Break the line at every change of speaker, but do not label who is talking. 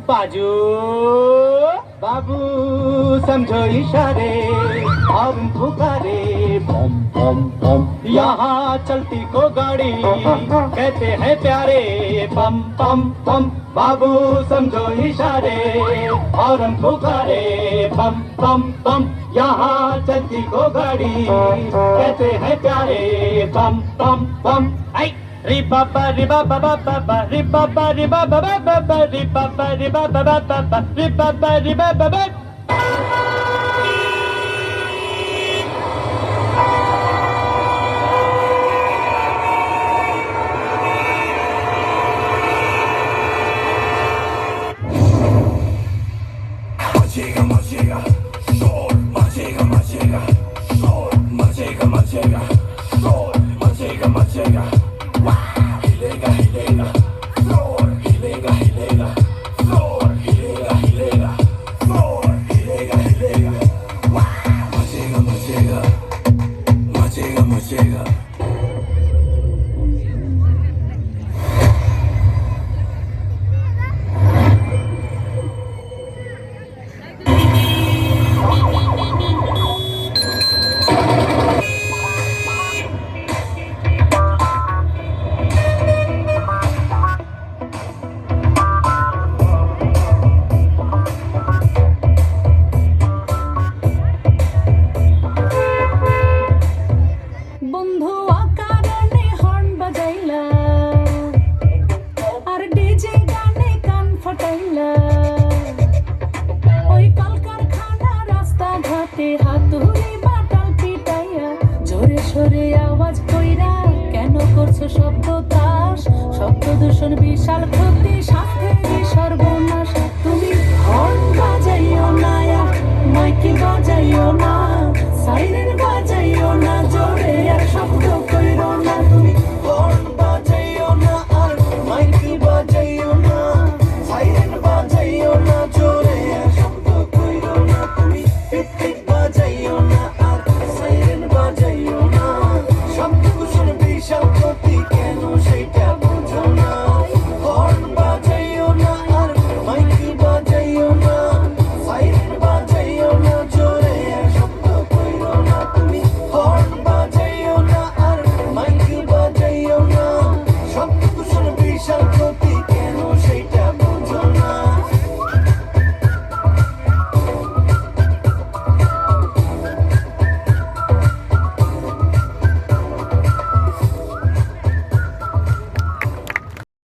बाजू बाबू समझो इशारे और पुकारे बम बम बम यहाँ चलती को गाड़ी कहते हैं प्यारे बम बम बम बाबू समझो इशारे और पुकारे बम बम बम यहाँ चलती को गाड़ी कहते हैं प्यारे बम बम बम आई ri ba ba ri ba ba ba ba ba ri ba ba ri ba ba ba ba ba ri ba ba ri ba ba ba ba ba ri ba ba ri ba ba ba
Machega, machega, sol, machega, machega, sol, machega, machega, sol, machega, machega. Hilega, hilega, flor, hilega, hilega, flor, hilega, hilega, flor, hilega, hilega. Machega, machega, machega, machega.
শব্দ তাস শব্দ দূষণ বিশাল ক্ষতি স্বাস্থ্যেরই সর্বনাশ তুমি horn বাজাইও না মাইকি বাজাইও না siren বাজাইও না জোরে আর শব্দ কইরো না তুমি হর্ন বাজাইও না আর মাইকি বাজাইও না সাইরেন বাজাইও না জোরে আর শব্দ কইরো না তুমি পিপ বাজাইও না আর সাইরেন বাজাইও না শব্দ দূষণ বিশাল ক্ষতি কেন